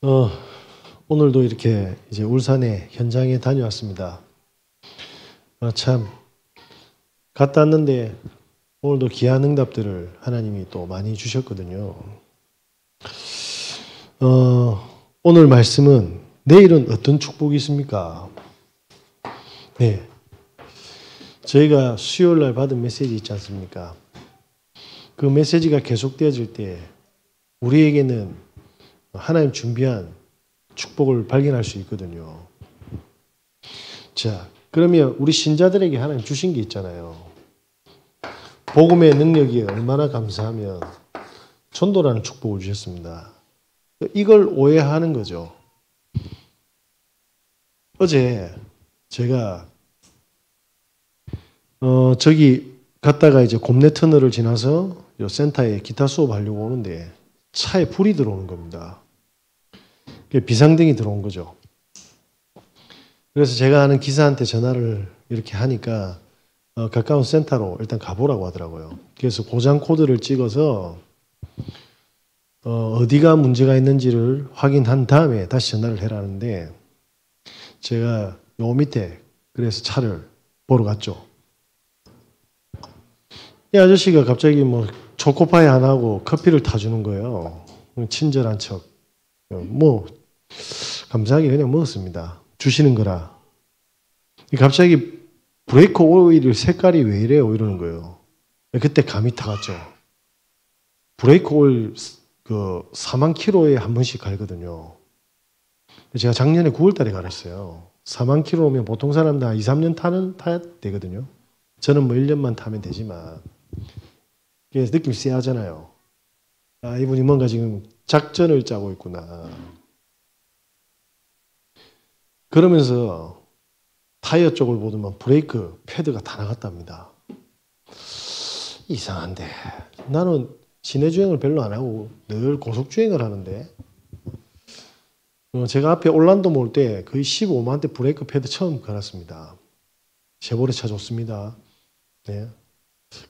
어, 오늘도 이렇게 이제 울산에 현장에 다녀왔습니다. 참, 갔다 왔는데 오늘도 귀한 응답들을 하나님이 또 많이 주셨거든요. 오늘 말씀은 내일은 어떤 축복이 있습니까? 네. 저희가 수요일 날 받은 메시지 있지 않습니까? 그 메시지가 계속되어질 때 우리에게는 하나님 준비한 축복을 발견할 수 있거든요. 자, 그러면 우리 신자들에게 하나님 주신 게 있잖아요. 복음의 능력이 얼마나 감사하면 전도라는 축복을 주셨습니다. 이걸 오해하는 거죠. 어제 제가 저기 갔다가 이제 곰내 터널을 지나서 센터에 기타 수업하려고 오는데 차에 불이 들어오는 겁니다. 비상등이 들어온 거죠. 그래서 제가 아는 기사한테 전화를 이렇게 하니까 가까운 센터로 일단 가보라고 하더라고요. 그래서 고장 코드를 찍어서 어디가 문제가 있는지를 확인한 다음에 다시 전화를 해라는데 제가 요 밑에 그래서 차를 보러 갔죠. 이 아저씨가 갑자기 뭐 초코파이 하나하고 커피를 타주는 거예요. 친절한 척. 뭐 감사하게 그냥 먹었습니다. 주시는 거라. 갑자기 브레이크 오일 색깔이 왜 이래요? 이러는 거예요. 그때 감이 타갔죠. 브레이크 오일 4만 킬로에 한 번씩 갈거든요. 제가 작년에 9월 달에 갈았어요. 4만 킬로면 보통 사람들 한 2, 3년 타야 되거든요. 저는 뭐 1년만 타면 되지만 그래서 느낌 쎄하잖아요. 아, 이분이 뭔가 지금 작전을 짜고 있구나. 그러면서 타이어 쪽을 보더만 브레이크 패드가 다 나갔답니다. 이상한데 나는 시내주행을 별로 안 하고 늘 고속주행을 하는데 제가 앞에 올란도 몰 때 거의 15만 대 브레이크 패드 처음 갈았습니다. 쉐보레 차 좋습니다. 네.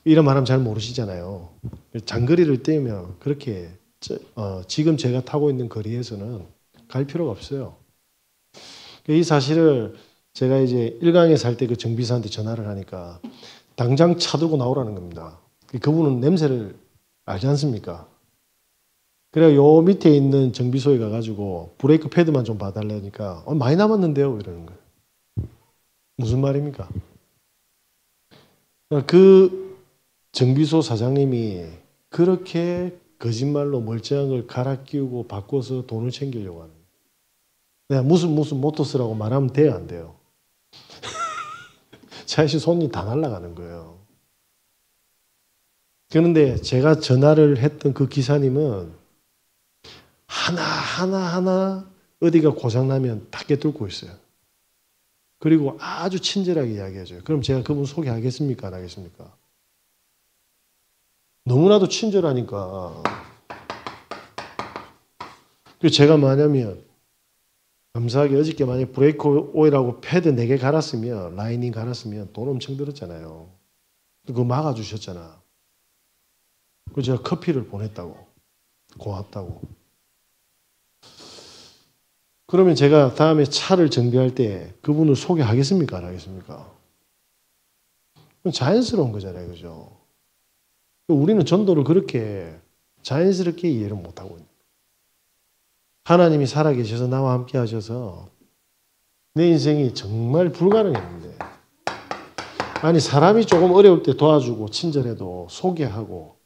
이런 말하면 잘 모르시잖아요. 장거리를 뛰면 그렇게 지금 제가 타고 있는 거리에서는 갈 필요가 없어요. 이 사실을 제가 이제 일강에 살 때 그 정비사한테 전화를 하니까 당장 차 두고 나오라는 겁니다. 그분은 냄새를 알지 않습니까? 그래서 요 밑에 있는 정비소에 가가지고 브레이크 패드만 좀 봐달라니까 많이 남았는데요 이러는 거예요. 무슨 말입니까? 그 정비소 사장님이 그렇게 거짓말로 멀쩡한 걸 갈아 끼우고 바꿔서 돈을 챙기려고 하는 거예요. 내가 무슨 모터스라고 말하면 돼요 안 돼요? 사실 손이 다 날아가는 거예요. 그런데 제가 전화를 했던 그 기사님은 하나 어디가 고장나면 다 깨뚫고 있어요. 그리고 아주 친절하게 이야기해줘요. 그럼 제가 그분 소개하겠습니까? 안 하겠습니까? 너무나도 친절하니까. 그리고 제가 뭐냐면 감사하게 어저께 만약에 브레이크 오일하고 패드 4개 갈았으면 라이닝 갈았으면 돈 엄청 들었잖아요. 그거 막아주셨잖아. 그래서 제가 커피를 보냈다고. 고맙다고. 그러면 제가 다음에 차를 정비할 때 그분을 소개하겠습니까? 안 하겠습니까? 자연스러운 거잖아요. 그죠? 우리는 전도를 그렇게 자연스럽게 이해를 못하고 있는 거예요. 하나님이 살아계셔서 나와 함께 하셔서 내 인생이 정말 불가능했는데 아니 사람이 조금 어려울 때 도와주고 친절해도 소개하고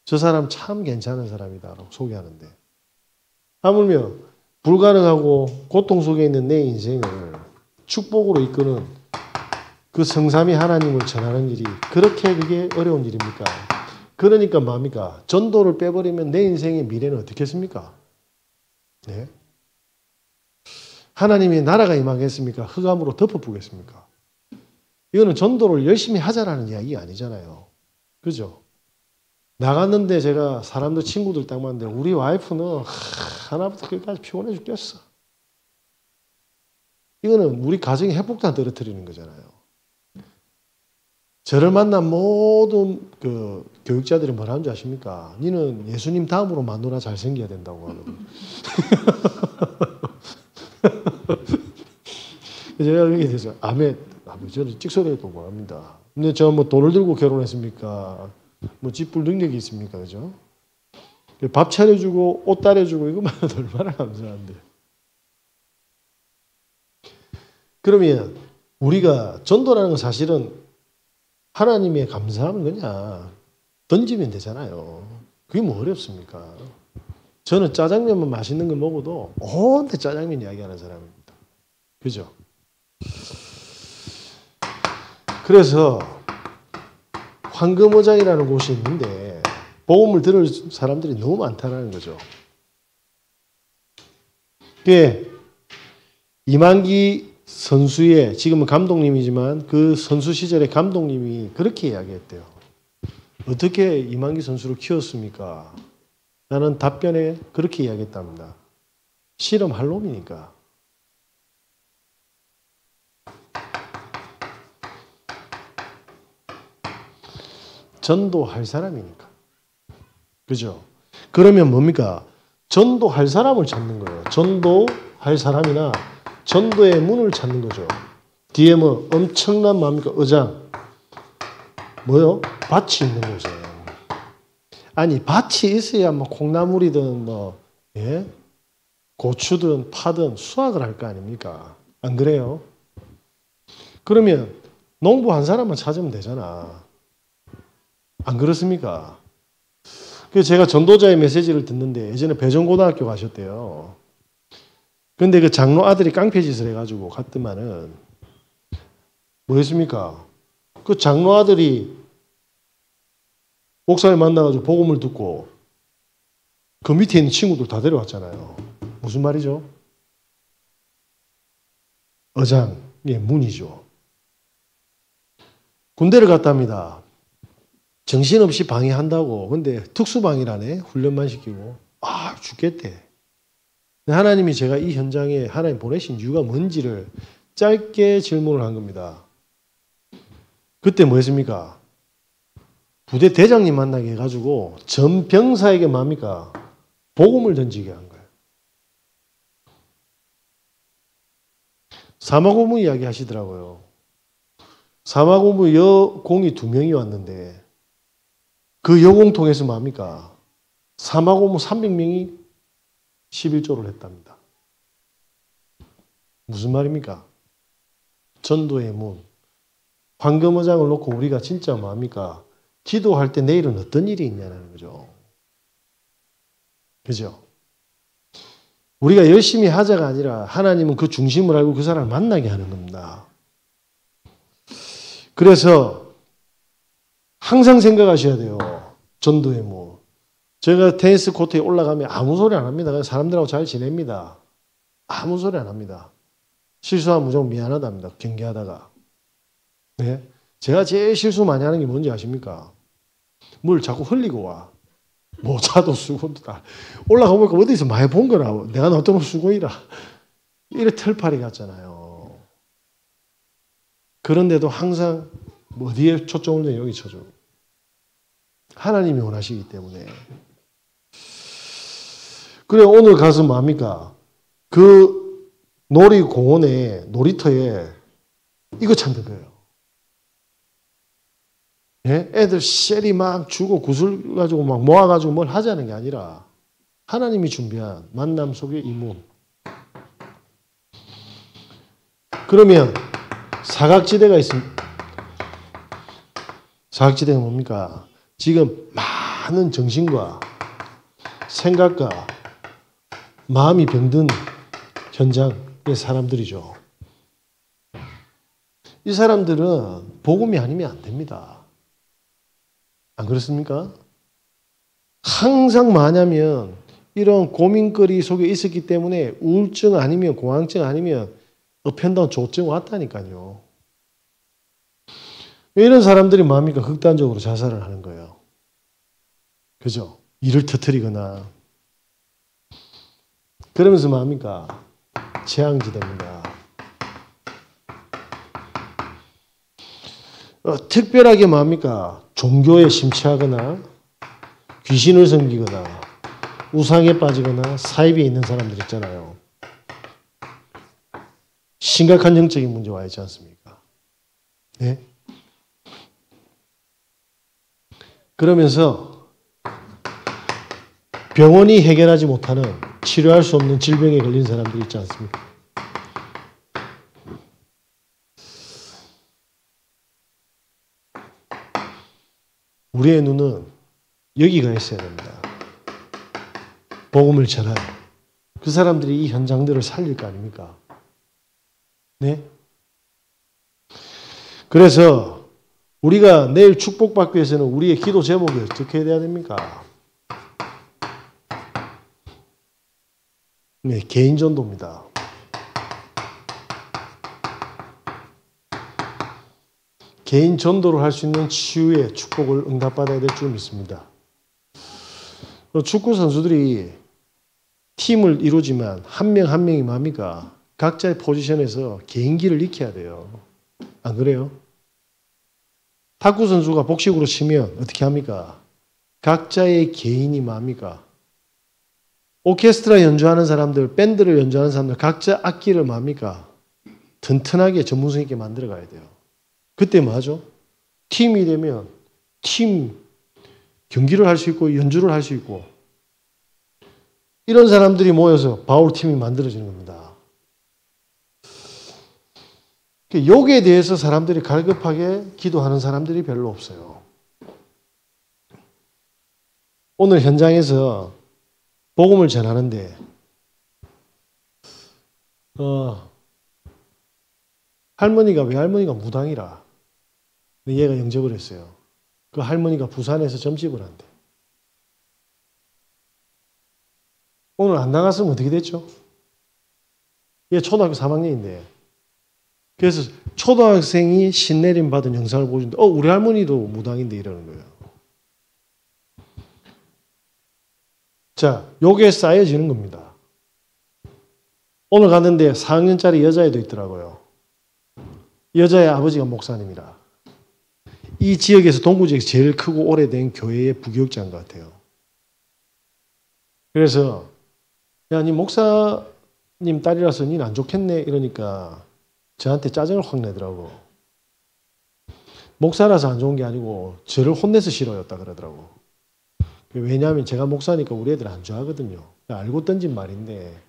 저 사람 참 괜찮은 사람이다 라고 소개하는데 하물며 불가능하고 고통 속에 있는 내 인생을 축복으로 이끄는 그 성삼위 하나님을 전하는 일이 그렇게 그게 어려운 일입니까? 그러니까 뭡니까? 전도를 빼버리면 내 인생의 미래는 어떻겠습니까? 네? 하나님이 나라가 임하겠습니까? 흑암으로 덮어보겠습니까? 이거는 전도를 열심히 하자라는 이야기가 아니잖아요. 그죠? 나갔는데 제가 사람들 친구들 딱 봤는데 우리 와이프는 하나부터 끝까지 피곤해 죽겠어. 이거는 우리 가정의 회복도 안 떨어뜨리는 거잖아요. 저를 만난 모든 그 교육자들이 뭐라는 줄 아십니까? 니는 예수님 다음으로 마누라 잘생겨야 된다고 하거든요. 제가 그렇게 돼서 아멘. 저는 찍소리도 뭐합니다. 근데 저 뭐 돈을 들고 결혼했습니까? 뭐 집불 능력이 있습니까? 그죠? 밥 차려주고 옷 따려주고 이것만 해도 얼마나 감사한데. 그러면 우리가 전도라는 건 사실은 하나님의 감사함을 그냥 던지면 되잖아요. 그게 뭐 어렵습니까? 저는 짜장면만 맛있는 걸 먹어도 온데 짜장면 이야기하는 사람입니다. 그죠? 그래서 황금어장이라는 곳이 있는데 복음을 들을 사람들이 너무 많다는 거죠. 그게 이만기 선수의, 지금은 감독님이지만 그 선수 시절의 감독님이 그렇게 이야기했대요. 어떻게 이만기 선수를 키웠습니까? 나는 답변에 그렇게 이야기했답니다. 실험할 놈이니까. 전도할 사람이니까. 그죠? 그러면 뭡니까? 전도할 사람을 찾는 거예요. 전도할 사람이나 전도의 문을 찾는 거죠. 뒤에 뭐 엄청난 뭡니까? 의장. 뭐요? 밭이 있는 곳에. 아니, 밭이 있어야 뭐 콩나물이든 뭐, 예? 고추든 파든 수확을 할 거 아닙니까? 안 그래요? 그러면 농부 한 사람만 찾으면 되잖아. 안 그렇습니까? 그래서 제가 전도자의 메시지를 듣는데 예전에 배정고등학교 가셨대요. 근데 그 장로 아들이 깡패짓을 해가지고 갔더만은 뭐였습니까? 그 장로 아들이 목사를 만나가지고 복음을 듣고 그 밑에 있는 친구들 다 데려왔잖아요. 무슨 말이죠? 어장의 문이죠. 군대를 갔답니다. 정신없이 방해한다고. 근데 특수방이라네. 훈련만 시키고. 아, 죽겠대. 하나님이 제가 이 현장에 하나님 보내신 이유가 뭔지를 짧게 질문을 한 겁니다. 그때 뭐 했습니까? 부대 대장님 만나게 해가지고 전 병사에게 뭡니까? 복음을 던지게 한 거예요. 사마고무 이야기 하시더라고요. 사마고무 여공이 2명이 왔는데 그 여공 통해서 뭡니까? 사마고무 300명이 11조를 했답니다. 무슨 말입니까? 전도의 문. 황금어장을 놓고 우리가 진짜 뭡니까? 기도할 때 내일은 어떤 일이 있냐는 거죠. 그죠? 우리가 열심히 하자가 아니라 하나님은 그 중심을 알고 그 사람을 만나게 하는 겁니다. 그래서 항상 생각하셔야 돼요. 전도의 문. 제가 테니스 코트에 올라가면 아무 소리 안 합니다. 그냥 사람들하고 잘 지냅니다. 아무 소리 안 합니다. 실수하면 무조건 미안하답니다. 경기하다가. 네? 제가 제일 실수 많이 하는 게 뭔지 아십니까? 물 자꾸 흘리고 와. 모자도 수건도 다. 올라가 보니까 어디서 많이 본 거라. 내가 놔두면 수건이라. 이래 털파리 같잖아요. 그런데도 항상 어디에 초점을 내 여기 쳐줘. 하나님이 원하시기 때문에. 그래 오늘 가서 뭡니까? 그 놀이공원에 놀이터에 이거 찾는 거예요. 예? 애들 셀이 막 주고 구슬 가지고 막 모아가지고 뭘 하자는 게 아니라 하나님이 준비한 만남 속의 이 문. 그러면 사각지대가 있습니다. 사각지대가 뭡니까? 지금 많은 정신과 생각과 마음이 병든 현장의 사람들이죠. 이 사람들은 복음이 아니면 안 됩니다. 안 그렇습니까? 항상 뭐냐면 이런 고민거리 속에 있었기 때문에 우울증 아니면 공황증 아니면 어편다운 조증 왔다니까요. 이런 사람들이 뭡니까? 극단적으로 자살을 하는 거예요. 그죠? 일을 터뜨리거나 그러면서 뭡니까? 재앙지대입니다. 특별하게 뭡니까? 종교에 심취하거나 귀신을 섬기거나 우상에 빠지거나 사입에 있는 사람들 있잖아요. 심각한 영적인 문제와 있지 않습니까? 네? 그러면서 병원이 해결하지 못하는 치료할 수 없는 질병에 걸린 사람들이 있지 않습니까? 우리의 눈은 여기가 있어야 됩니다. 복음을 전하는. 그 사람들이 이 현장들을 살릴 거 아닙니까? 네? 그래서 우리가 내일 축복받기 위해서는 우리의 기도 제목이 어떻게 돼야 됩니까? 네, 개인 전도입니다. 개인 전도를 할 수 있는 치유의 축복을 응답받아야 될 줄 믿습니다. 축구 선수들이 팀을 이루지만 한 명 한 명이 뭡니까? 각자의 포지션에서 개인기를 익혀야 돼요. 안 그래요? 탁구 선수가 복식으로 치면 어떻게 합니까? 각자의 개인이 뭡니까? 오케스트라 연주하는 사람들, 밴드를 연주하는 사람들 각자 악기를 뭡니까? 튼튼하게 전문성 있게 만들어 가야 돼요. 그때 뭐하죠? 팀이 되면 팀 경기를 할 수 있고 연주를 할 수 있고 이런 사람들이 모여서 바울팀이 만들어지는 겁니다. 여기에 대해서 사람들이 갈급하게 기도하는 사람들이 별로 없어요. 오늘 현장에서 복음을 전하는데 할머니가 외할머니가 무당이라 얘가 영접을 했어요. 그 할머니가 부산에서 점집을 한대. 오늘 안 나갔으면 어떻게 됐죠? 얘 초등학교 3학년인데 그래서 초등학생이 신내림 받은 영상을 보여주는데 우리 할머니도 무당인데 이러는 거예요. 자, 요게 쌓여지는 겁니다. 오늘 갔는데 4학년짜리 여자애도 있더라고요. 여자의 아버지가 목사님이라. 이 지역에서 동구지역에서 제일 크고 오래된 교회의 부교육자인 것 같아요. 그래서 야, 니 목사님 딸이라서 니는 안 좋겠네 이러니까 저한테 짜증을 확 내더라고. 목사라서 안 좋은 게 아니고 저를 혼내서 싫어였다 그러더라고. 왜냐하면 제가 목사니까 우리 애들 안 좋아하거든요. 알고 던진 말인데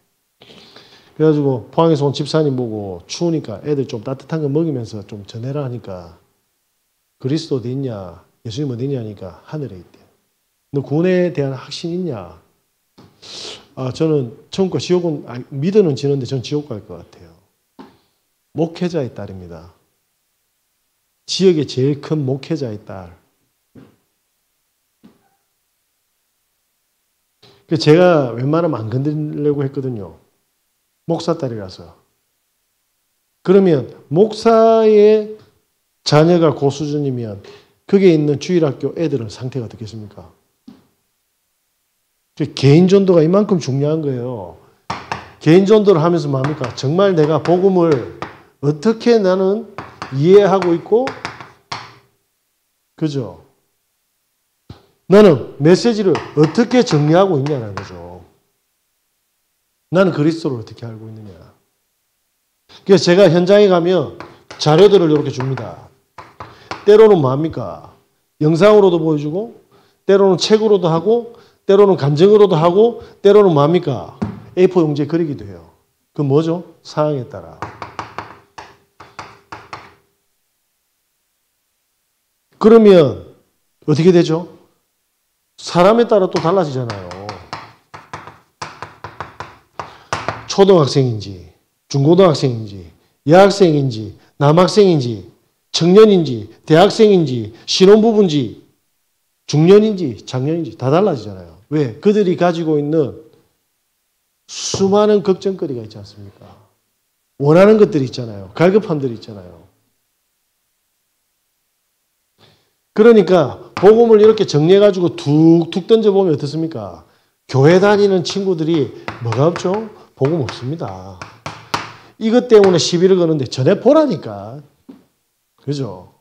그래가지고 포항에서 온 집사님 보고 추우니까 애들 좀 따뜻한 거 먹이면서 좀 전해라 하니까 그리스도 어디 있냐? 예수님 어디 있냐 하니까 하늘에 있대. 너 구원에 대한 확신 있냐? 저는 천국과 지옥은 믿어는 지는데 전 지옥 갈 것 같아요. 목회자의 딸입니다. 지역의 제일 큰 목회자의 딸. 제가 웬만하면 안 건드리려고 했거든요. 목사 딸이라서. 그러면 목사의 자녀가 그 수준이면 거기에 있는 주일학교 애들은 상태가 어떻겠습니까? 개인 전도가 이만큼 중요한 거예요. 개인 전도를 하면서 뭡니까? 정말 내가 복음을 어떻게 나는 이해하고 있고, 그죠? 나는 메시지를 어떻게 정리하고 있냐는 거죠. 나는 그리스도를 어떻게 알고 있느냐. 그래서 제가 현장에 가면 자료들을 이렇게 줍니다. 때로는 뭡니까? 영상으로도 보여주고, 때로는 책으로도 하고, 때로는 감정으로도 하고, 때로는 뭡니까? A4 용지에 그리기도 해요. 그건 뭐죠? 상황에 따라. 그러면 어떻게 되죠? 사람에 따라 또 달라지잖아요. 초등학생인지, 중고등학생인지, 여학생인지, 남학생인지, 청년인지, 대학생인지, 신혼부부인지, 중년인지, 장년인지 다 달라지잖아요. 왜? 그들이 가지고 있는 수많은 걱정거리가 있지 않습니까? 원하는 것들이 있잖아요. 갈급함들이 있잖아요. 그러니까 복음을 이렇게 정리해가지고 툭툭 던져보면 어떻습니까? 교회 다니는 친구들이 뭐가 없죠? 복음 없습니다. 이것 때문에 시비를 거는데 전해보라니까. 그죠?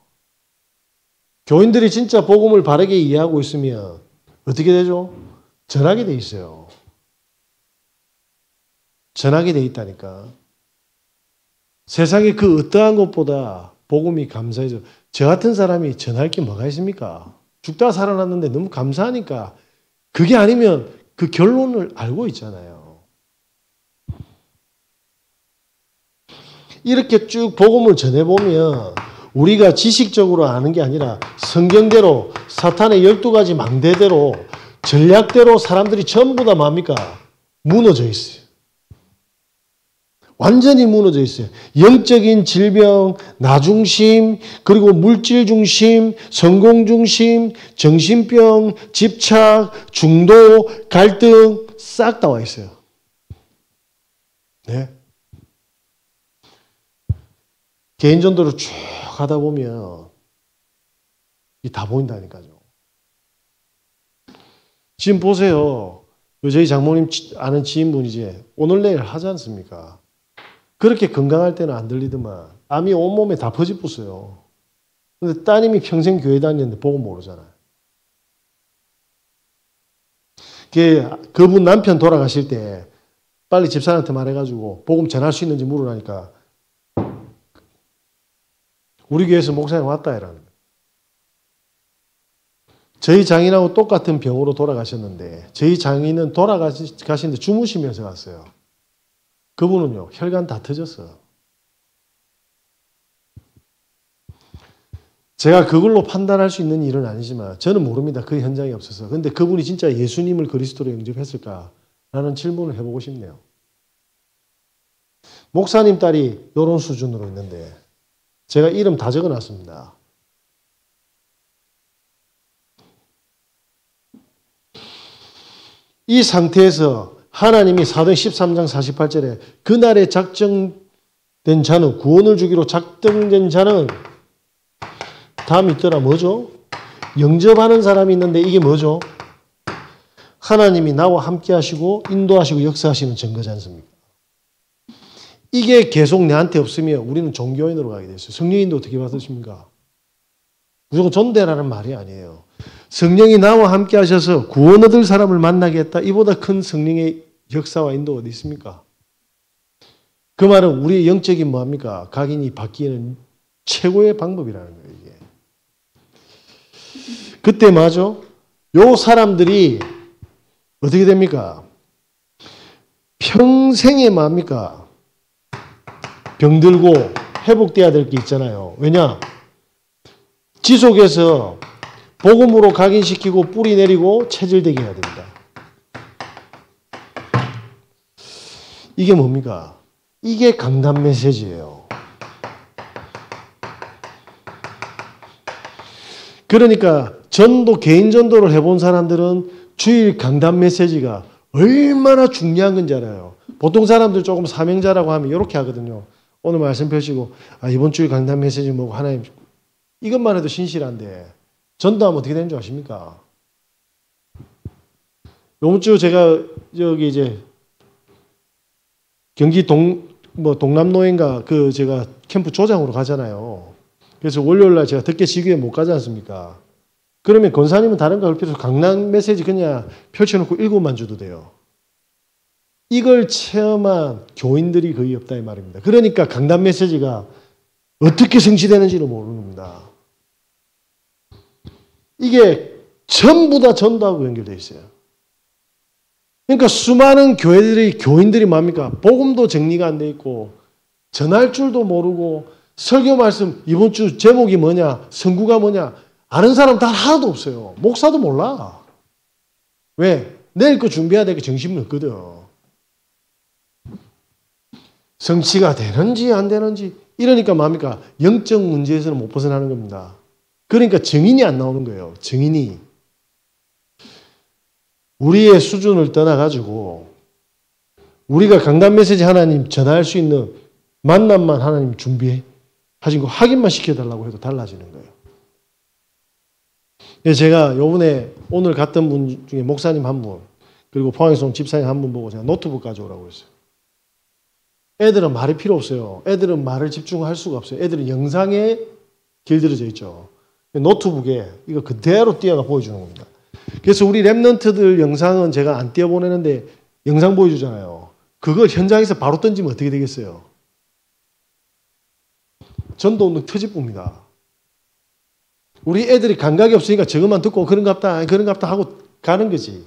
교인들이 진짜 복음을 바르게 이해하고 있으면 어떻게 되죠? 전하게 돼 있어요. 전하게 돼 있다니까. 세상에 그 어떠한 것보다 복음이 감사해져. 저 같은 사람이 전할 게 뭐가 있습니까? 죽다 살아났는데 너무 감사하니까 그게 아니면 그 결론을 알고 있잖아요. 이렇게 쭉 복음을 전해보면 우리가 지식적으로 아는 게 아니라 성경대로 사탄의 12가지 망대대로 전략대로 사람들이 전부 다 뭡니까? 무너져 있어요. 완전히 무너져 있어요. 영적인 질병, 나중심, 그리고 물질 중심, 성공 중심, 정신병, 집착, 중도, 갈등 싹 다 와 있어요. 네. 개인 전도를 쭉 하다 보면 이게 다 보인다니까요. 지금 보세요. 저희 장모님 아는 지인분이지 오늘 내일 하지 않습니까? 그렇게 건강할 때는 안 들리더만 암이 온몸에 다 퍼집었어요. 근데 따님이 평생 교회 다녔는데 복음 모르잖아요. 그분 남편 돌아가실 때 빨리 집사람한테 말해가지고 복음 전할 수 있는지 물으라니까 우리 교회에서 목사님 왔다 이라는 거예요. 저희 장인하고 똑같은 병으로 돌아가셨는데 저희 장인은 돌아가시는데 주무시면서 갔어요. 그분은요, 혈관 다 터졌어요. 제가 그걸로 판단할 수 있는 일은 아니지만 저는 모릅니다. 그 현장에 없어서. 근데 그분이 진짜 예수님을 그리스도로 영접했을까라는 질문을 해보고 싶네요. 목사님 딸이 이런 수준으로 있는데 제가 이름 다 적어놨습니다. 이 상태에서 하나님이 사도행 13장 48절에 그날에 작정된 자는 구원을 주기로 작정된 자는 다 믿더라. 뭐죠? 영접하는 사람이 있는데 이게 뭐죠? 하나님이 나와 함께 하시고 인도하시고 역사하시는 증거지 않습니까? 이게 계속 내한테 없으면 우리는 종교인으로 가게 됐어요. 성령인도 어떻게 받으십니까? 무조건 전대라는 말이 아니에요. 성령이 나와 함께 하셔서 구원 얻을 사람을 만나게 했다. 이보다 큰 성령의 역사와 인도가 어디 있습니까? 그 말은 우리의 영적인 뭐합니까? 각인이 바뀌는 최고의 방법이라는 거예요. 이게. 그때 맞아? 요 사람들이 어떻게 됩니까? 평생에 뭐합니까? 병들고 회복돼야 될 게 있잖아요. 왜냐? 지속해서 복음으로 각인시키고 뿌리 내리고 체질되게 해야 됩니다. 이게 뭡니까? 이게 강단 메시지예요. 그러니까 전도, 개인 전도를 해본 사람들은 주일 강단 메시지가 얼마나 중요한 건지 알아요. 보통 사람들 조금 사명자라고 하면 이렇게 하거든요. 오늘 말씀 펴시고 이번 주일 강단 메시지 뭐고 하나님 이것만 해도 신실한데 전도하면 어떻게 되는 줄 아십니까? 이번 주 제가 여기 이제 경기 동남노인가 제가 캠프 조장으로 가잖아요. 그래서 월요일 날 제가 덕계 지교에 못 가지 않습니까? 그러면 권사님은 다른 거 할 필요 없어. 강남 메시지 그냥 펼쳐놓고 읽어만 줘도 돼요. 이걸 체험한 교인들이 거의 없다 이 말입니다. 그러니까 강단 메시지가 어떻게 성취되는지를 모르는 겁니다. 이게 전부 다 전도하고 연결되어 있어요. 그러니까 수많은 교인들이 뭡니까? 복음도 정리가 안 돼 있고 전할 줄도 모르고 설교 말씀 이번 주 제목이 뭐냐? 선구가 뭐냐? 아는 사람 다 하나도 없어요. 목사도 몰라. 왜? 내일 거 준비해야 될 게 정신이 없거든. 성취가 되는지 안 되는지 이러니까 뭡니까? 영적 문제에서는 못 벗어나는 겁니다. 그러니까 증인이 안 나오는 거예요. 증인이. 우리의 수준을 떠나가지고 우리가 강단 메시지 하나님 전할 수 있는 만남만 하나님 준비하신 거 확인만 시켜달라고 해도 달라지는 거예요. 제가 요번에 오늘 갔던 분 중에 목사님 한 분 그리고 포항에서 온 집사님 한 분 보고 제가 노트북 가져오라고 했어요. 애들은 말이 필요 없어요. 애들은 말을 집중할 수가 없어요. 애들은 영상에 길들여져 있죠. 노트북에 이거 그대로 띄어가 보여주는 겁니다. 그래서 우리 랩런트들 영상은 제가 안 띄워보내는데 영상 보여주잖아요. 그걸 현장에서 바로 던지면 어떻게 되겠어요? 전도운동 터집부입니다. 우리 애들이 감각이 없으니까 저것만 듣고 그런갑다 하고 가는 거지.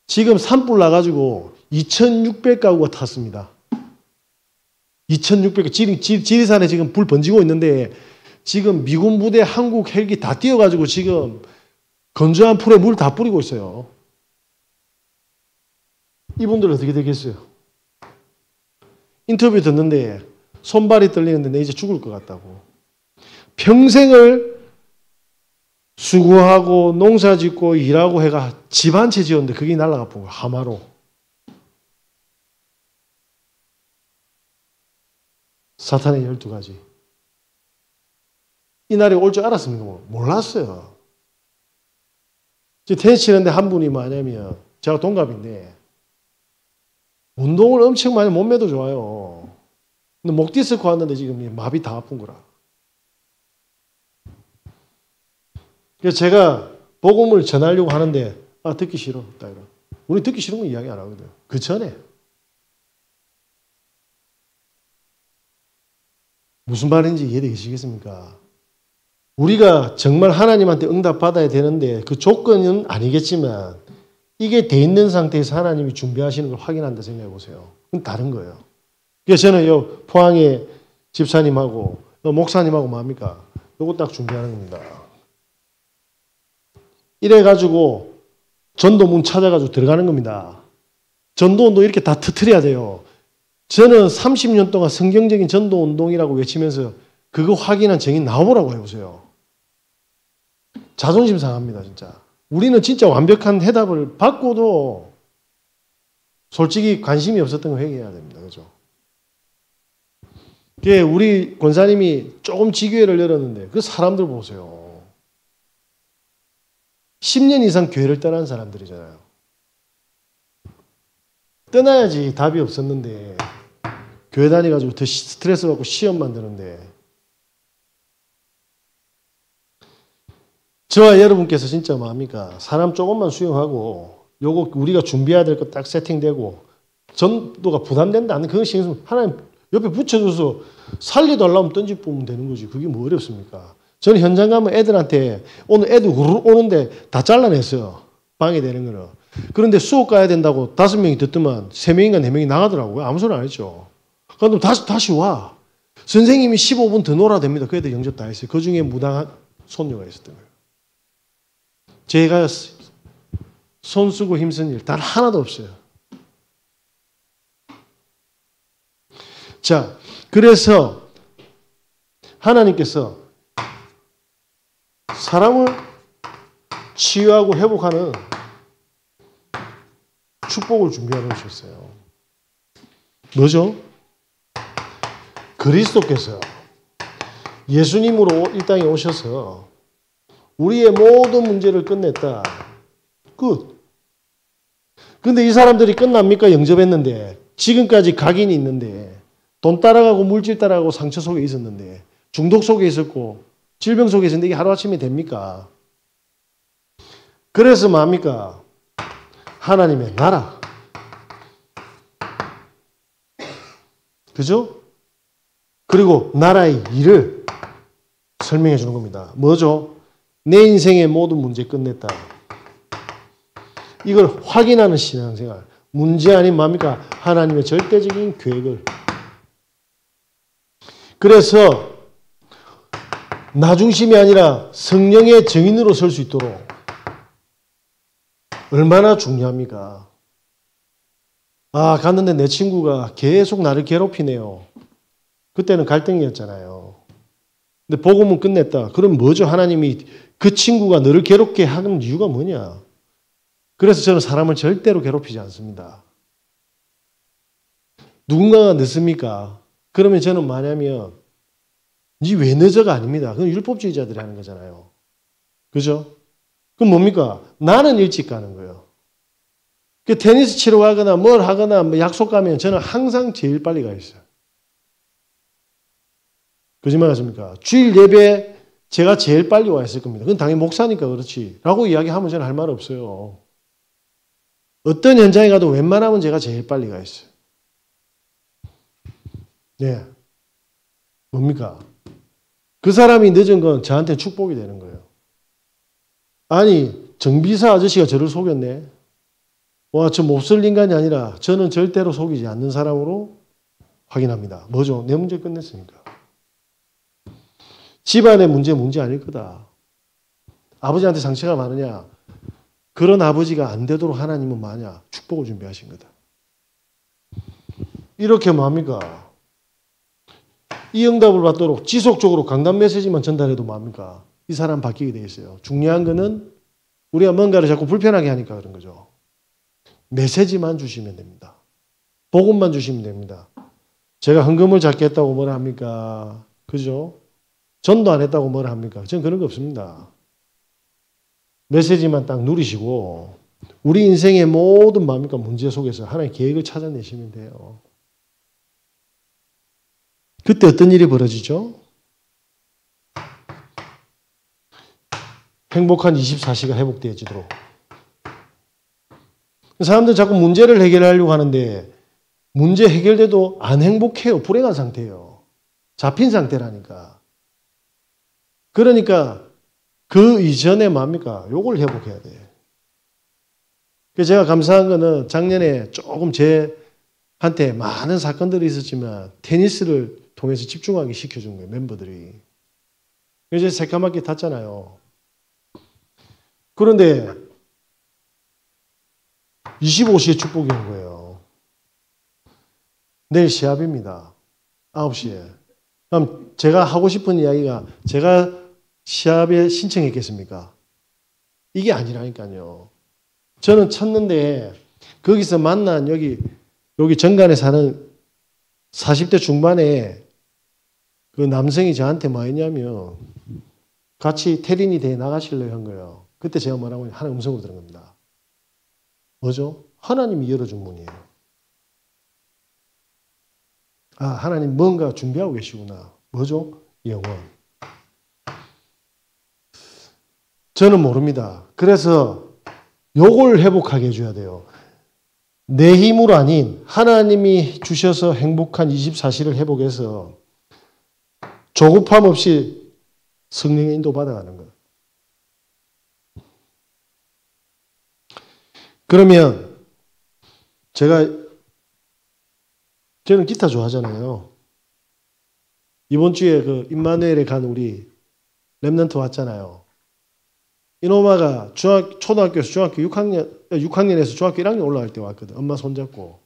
지금 산불 나가지고 2,600가구가 탔습니다. 2,600가. 지리산에 지금 불 번지고 있는데 지금 미군 부대 한국 헬기 다 뛰어가지고 지금 건조한 풀에 물 다 뿌리고 있어요. 이분들 어떻게 되겠어요? 인터뷰 듣는데 손발이 떨리는데 내 이제 죽을 것 같다고. 평생을 수고하고 농사 짓고 일하고 해가 집 한 채 지었는데 그게 날아가 본 거야. 하마로. 사탄의 12가지. 이 날이 올 줄 알았습니까? 몰랐어요. 테니스 치는데 한 분이 뭐냐면 제가 동갑인데 운동을 엄청 많이 몸매도 좋아요. 근데 목 디스크 왔는데 지금 마비 다 아픈 거라. 그래서 제가 복음을 전하려고 하는데 듣기 싫어. 우리 듣기 싫은 거 이야기 안 하거든요. 그 전에. 무슨 말인지 이해되시겠습니까? 우리가 정말 하나님한테 응답받아야 되는데 그 조건은 아니겠지만 이게 돼 있는 상태에서 하나님이 준비하시는 걸 확인한다 생각해 보세요. 그건 다른 거예요. 그래서 저는 요 포항의 집사님하고 목사님하고 뭡니까? 요거 딱 준비하는 겁니다. 이래가지고 전도문 찾아가지고 들어가는 겁니다. 전도운동 이렇게 다 터뜨려야 돼요. 저는 30년 동안 성경적인 전도운동이라고 외치면서 그거 확인한 정인 나오라고 해보세요. 자존심 상합니다, 진짜. 우리는 진짜 완벽한 해답을 받고도 솔직히 관심이 없었던 거 회개해야 됩니다. 그죠? 우리 권사님이 조금 지교회를 열었는데 그 사람들 보세요. 10년 이상 교회를 떠난 사람들이잖아요. 떠나야지 답이 없었는데 교회 다니가지고 더 스트레스 받고 시험 만드는데 저와 여러분께서 진짜 뭐합니까? 사람 조금만 수용하고 요거 우리가 준비해야 될 거 딱 세팅되고 전도가 부담된다는 그런 신경 하나님 옆에 붙여줘서 살려달라면 던지 뽑으면 되는 거지. 그게 뭐 어렵습니까? 저는 현장 가면 애들한테 오늘 애들 오는데 다 잘라냈어요. 방해되는 거는. 그런데 수업 가야 된다고 5명이 듣더만 3명인가 4명이 나가더라고요. 아무 소리 안 했죠. 그럼 다시 와. 선생님이 15분 더 놀아야 됩니다. 그 애들 영접 다 했어요. 그 중에 무당한 손녀가 있었던 거예요. 제가 손 쓰고 힘쓴 일 단 하나도 없어요. 자, 그래서 하나님께서 사람을 치유하고 회복하는 축복을 준비해 놓으셨어요. 뭐죠? 그리스도께서 예수님으로 이 땅에 오셔서 우리의 모든 문제를 끝냈다. 끝. 근데 이 사람들이 끝납니까? 영접했는데. 지금까지 각인이 있는데. 돈 따라가고 물질 따라가고 상처 속에 있었는데. 중독 속에 있었고 질병 속에 있었는데 이게 하루아침에 됩니까? 그래서 뭡니까? 하나님의 나라. 그죠? 그리고 나라의 일을 설명해 주는 겁니다. 뭐죠? 내 인생의 모든 문제 끝냈다. 이걸 확인하는 신앙생활. 문제 아닌 뭡니까? 하나님의 절대적인 계획을. 그래서 나 중심이 아니라 성령의 증인으로 설 수 있도록 얼마나 중요합니까? 갔는데 내 친구가 계속 나를 괴롭히네요. 그때는 갈등이었잖아요. 근데 복음은 끝냈다. 그럼 뭐죠? 하나님이 그 친구가 너를 괴롭게 하는 이유가 뭐냐? 그래서 저는 사람을 절대로 괴롭히지 않습니다. 누군가가 늦습니까? 그러면 저는 뭐냐면 니 왜 늦어가 아닙니다. 그건 율법주의자들이 하는 거잖아요. 그죠? 그럼 뭡니까? 나는 일찍 가는 거예요. 그 테니스 치러 가거나 뭘 하거나 뭐 약속 가면 저는 항상 제일 빨리 가 있어요. 거짓말 하십니까? 주일 예배 제가 제일 빨리 와 있을 겁니다. 그건 당연히 목사니까 그렇지. 라고 이야기하면 저는 할 말 없어요. 어떤 현장에 가도 웬만하면 제가 제일 빨리 가 있어요. 네. 뭡니까? 그 사람이 늦은 건 저한테 축복이 되는 거예요. 아니, 정비사 아저씨가 저를 속였네. 와, 저 몹쓸 인간이 아니라 저는 절대로 속이지 않는 사람으로 확인합니다. 뭐죠? 내 문제 끝냈으니까. 집안의 문제 아닐 거다. 아버지한테 상처가 많으냐? 그런 아버지가 안 되도록 하나님은 뭐하냐? 축복을 준비하신 거다. 이렇게 뭐합니까? 이 응답을 받도록 지속적으로 강단 메시지만 전달해도 뭐합니까? 이 사람 바뀌게 돼 있어요. 중요한 거는 우리가 뭔가를 자꾸 불편하게 하니까 그런 거죠. 메시지만 주시면 됩니다. 복음만 주시면 됩니다. 제가 헌금을 작게 했다고 뭐라 합니까? 그죠? 전도 안 했다고 뭐라 합니까? 저는 그런 거 없습니다. 메시지만 딱 누리시고 우리 인생의 모든 뭡니까? 문제 속에서 하나의 계획을 찾아내시면 돼요. 그때 어떤 일이 벌어지죠? 행복한 24시가 회복되어지도록. 사람들 자꾸 문제를 해결하려고 하는데 문제 해결돼도 안 행복해요. 불행한 상태예요. 잡힌 상태라니까. 그러니까 그 이전에 뭡니까? 요걸 회복해야 돼. 그래서 제가 감사한 거는 작년에 조금 제한테 많은 사건들이 있었지만 테니스를 통해서 집중하게 시켜준 거예요. 멤버들이. 이제 새까맣게 탔잖아요. 그런데 25시에 축복이 온 거예요. 내일 시합입니다. 9시에. 그럼 제가 하고 싶은 이야기가 제가 시합에 신청했겠습니까? 이게 아니라니까요. 저는 쳤는데 거기서 만난 여기 정관에 사는 40대 중반에 그 남성이 저한테 뭐 했냐면 같이 테린이 대회 나가실래요? 한 거예요. 그때 제가 뭐라고 하냐면 하나님 음성으로 들은 겁니다. 뭐죠? 하나님이 열어준 문이에요. 아, 하나님 뭔가 준비하고 계시구나. 뭐죠? 영원. 저는 모릅니다. 그래서 요걸 회복하게 해줘야 돼요. 내 힘으로 아닌 하나님이 주셔서 행복한 24시를 회복해서 조급함 없이 성령의 인도 받아가는 것. 그러면 저는 기타 좋아하잖아요. 이번 주에 그 임마누엘에 간 우리 랩넌트 왔잖아요. 이놈아가 초등학교에서 중학교 6학년에서 중학교 1학년 올라갈 때 왔거든. 엄마 손잡고.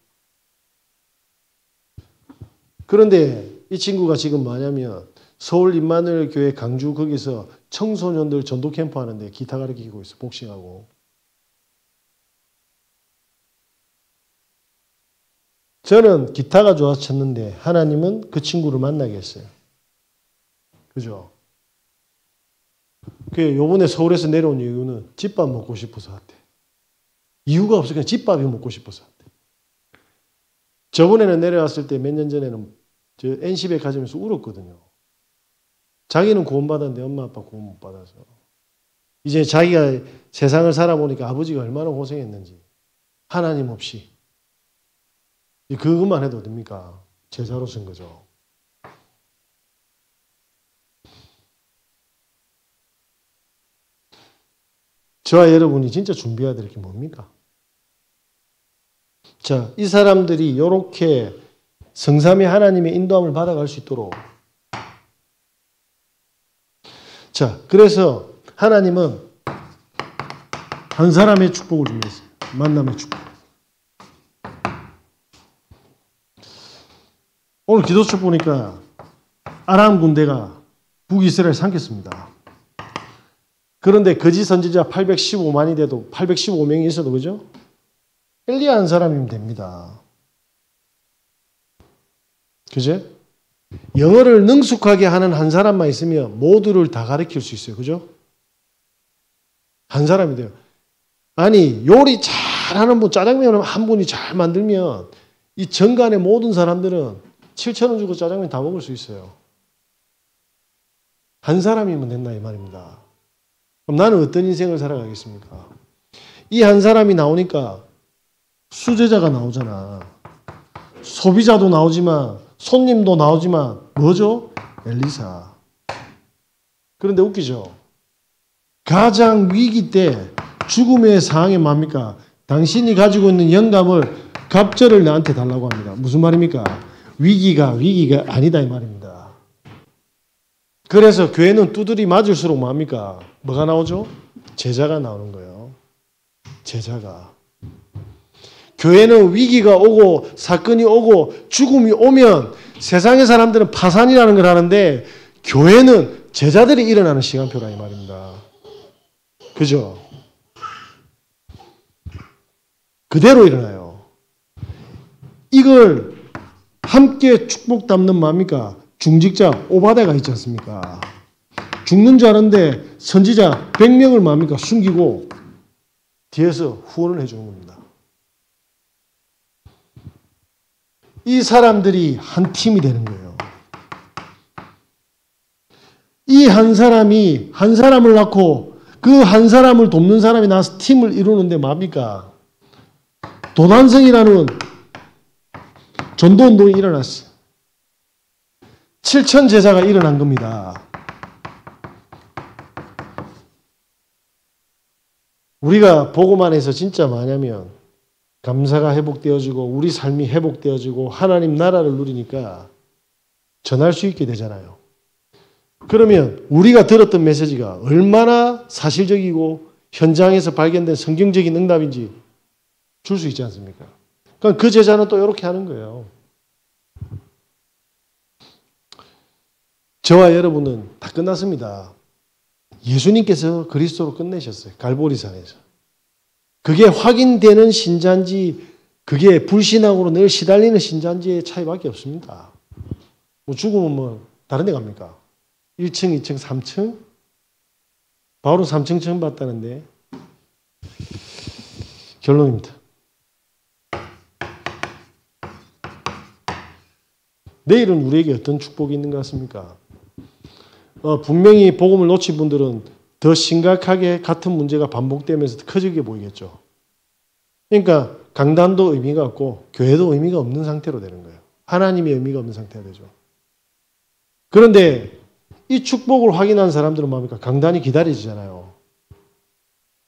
그런데 이 친구가 지금 뭐냐면 서울 임마누엘 교회 강주 거기서 청소년들 전도 캠프 하는데 기타 가르치고 있어. 복싱하고. 저는 기타가 좋아서 쳤는데 하나님은 그 친구를 만나게 했어요. 그죠? 요번에 서울에서 내려온 이유는 집밥 먹고 싶어서 왔대. 이유가 없어. 그냥 집밥이 먹고 싶어서 왔대. 저번에는 내려왔을 때 몇 년 전에는 저 NC백 가지면서 울었거든요. 자기는 구원받았는데 엄마 아빠 구원 못 받아서. 이제 자기가 세상을 살아보니까 아버지가 얼마나 고생했는지. 하나님 없이. 그것만 해도 됩니까? 제자로 쓴 거죠. 저와 여러분이 진짜 준비해야 될 게 뭡니까? 자, 이 사람들이 이렇게 성삼위 하나님의 인도함을 받아갈 수 있도록. 자, 그래서 하나님은 한 사람의 축복을 준비했어요. 만남의 축복. 오늘 기도책 보니까 아람 군대가 북이스라엘 삼켰습니다. 그런데 거짓 선지자 815만이 돼도 815명이 있어도 그죠? 엘리야 한 사람이면 됩니다. 그죠? 영어를 능숙하게 하는 한 사람만 있으면 모두를 다 가르칠 수 있어요. 그죠? 한 사람이 돼요. 아니 요리 잘하는 분, 짜장면을 한 분이 잘 만들면 이 정관의 모든 사람들은 7,000원 주고 짜장면 다 먹을 수 있어요. 한 사람이면 된다 이 말입니다. 그럼 나는 어떤 인생을 살아가겠습니까? 이 한 사람이 나오니까 수제자가 나오잖아. 소비자도 나오지만 손님도 나오지만 뭐죠? 엘리사. 그런데 웃기죠? 가장 위기 때 죽음의 상황에 뭡니까? 당신이 가지고 있는 영감을 갑절을 나한테 달라고 합니다. 무슨 말입니까? 위기가 아니다 이 말입니다. 그래서 교회는 두드리 맞을수록 뭡니까? 뭐가 나오죠? 제자가 나오는 거예요. 제자가. 교회는 위기가 오고 사건이 오고 죽음이 오면 세상의 사람들은 파산이라는 걸 하는데 교회는 제자들이 일어나는 시간표라 이 말입니다. 그죠? 그대로 일어나요. 이걸 함께 축복 담는 뭡니까? 중직자 오바데가 있지 않습니까? 죽는 줄 아는데 선지자 100명을 뭡니까? 숨기고 뒤에서 후원을 해주는 겁니다. 이 사람들이 한 팀이 되는 거예요. 이 한 사람이 한 사람을 낳고 그 한 사람을 돕는 사람이 나서 팀을 이루는데 뭡니까? 도단성이라는 전도운동이 일어났어요. 7천 제자가 일어난 겁니다. 우리가 보고만 해서 진짜 뭐냐면 감사가 회복되어지고 우리 삶이 회복되어지고 하나님 나라를 누리니까 전할 수 있게 되잖아요. 그러면 우리가 들었던 메시지가 얼마나 사실적이고 현장에서 발견된 성경적인 응답인지 줄 수 있지 않습니까? 그러니까 그 제자는 또 이렇게 하는 거예요. 저와 여러분은 다 끝났습니다. 예수님께서 그리스도로 끝내셨어요. 갈보리산에서. 그게 확인되는 신자인지 그게 불신앙으로 늘 시달리는 신자인지의 차이밖에 없습니다. 뭐 죽으면 뭐 다른 데 갑니까? 1층, 2층, 3층? 바울은 3층 처음 봤다는데 결론입니다. 내일은 우리에게 어떤 축복이 있는 것 같습니까? 분명히 복음을 놓친 분들은 더 심각하게 같은 문제가 반복되면서 커지게 보이겠죠. 그러니까 강단도 의미가 없고 교회도 의미가 없는 상태로 되는 거예요. 하나님의 의미가 없는 상태가 되죠. 그런데 이 축복을 확인한 사람들은 뭡니까? 강단이 기다려지잖아요.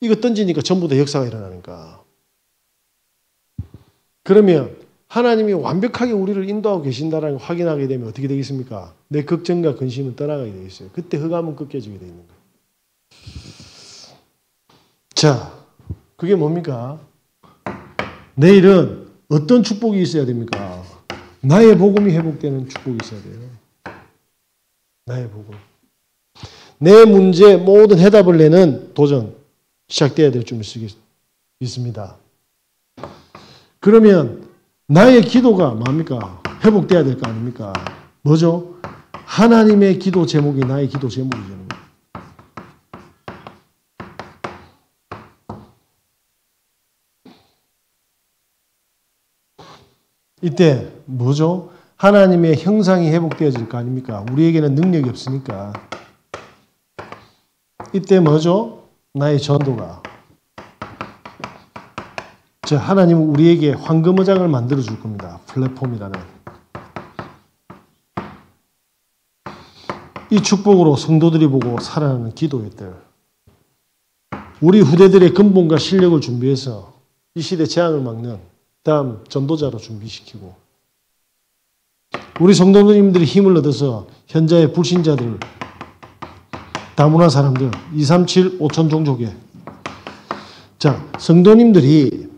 이거 던지니까 전부 다 역사가 일어나니까. 그러면 하나님이 완벽하게 우리를 인도하고 계신다는 걸 확인하게 되면 어떻게 되겠습니까? 내 걱정과 근심은 떠나가게 되겠어요. 그때 흑암은 꺾여지게 되는 거예요. 자, 그게 뭡니까? 내일은 어떤 축복이 있어야 됩니까? 나의 복음이 회복되는 축복이 있어야 돼요. 나의 복음. 내 문제 모든 해답을 내는 도전 시작돼야 될 줄 믿습니다. 그러면 나의 기도가 뭡니까? 회복돼야 될 거 아닙니까? 뭐죠? 하나님의 기도 제목이 나의 기도 제목이 되는 거예요. 이때 뭐죠? 하나님의 형상이 회복되어질 거 아닙니까? 우리에게는 능력이 없으니까. 이때 뭐죠? 나의 전도가. 하나님은 우리에게 황금어장을 만들어 줄 겁니다. 플랫폼이라는. 이 축복으로 성도들이 보고 살아나는 기도회들. 우리 후대들의 근본과 실력을 준비해서 이 시대 재앙을 막는 다음 전도자로 준비시키고 우리 성도님들이 힘을 얻어서 현재의 불신자들, 다문화 사람들, 237, 5천 종족에 자, 성도님들이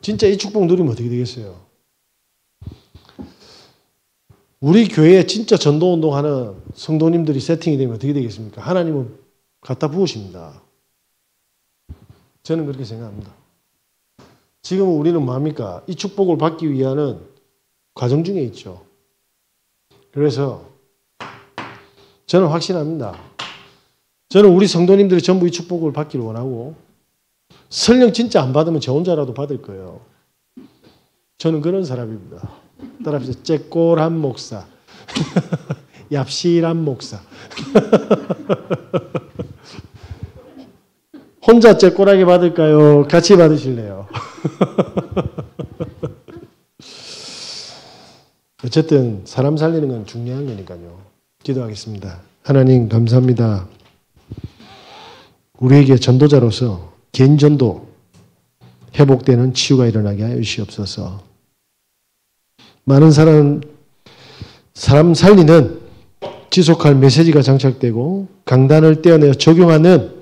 진짜 이 축복 누리면 어떻게 되겠어요? 우리 교회에 진짜 전도운동하는 성도님들이 세팅이 되면 어떻게 되겠습니까? 하나님은 갖다 부으십니다. 저는 그렇게 생각합니다. 지금 우리는 뭡니까? 이 축복을 받기 위한 과정 중에 있죠. 그래서 저는 확신합니다. 저는 우리 성도님들이 전부 이 축복을 받기를 원하고 설령 진짜 안 받으면 저 혼자라도 받을 거예요. 저는 그런 사람입니다. 따라합시다. 째꼬란 목사. 얍실한 목사. 혼자 째꼬라게 받을까요? 같이 받으실래요? 어쨌든 사람 살리는 건 중요한 거니까요. 기도하겠습니다. 하나님 감사합니다. 우리에게 전도자로서 개인 전도, 회복되는 치유가 일어나게 하여 주시옵소서. 많은 사람 살리는 지속할 메시지가 장착되고 강단을 떼어내어 적용하는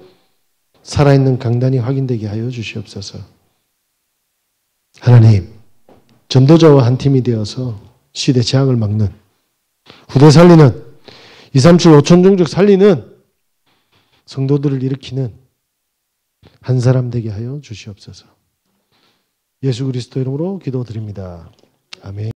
살아있는 강단이 확인되게 하여 주시옵소서. 하나님, 전도자와 한 팀이 되어서 시대 재앙을 막는, 후대 살리는, 2, 3, 7, 5천 종족 살리는 성도들을 일으키는 한 사람 되게 하여 주시옵소서. 예수 그리스도 이름으로 기도드립니다. 아멘.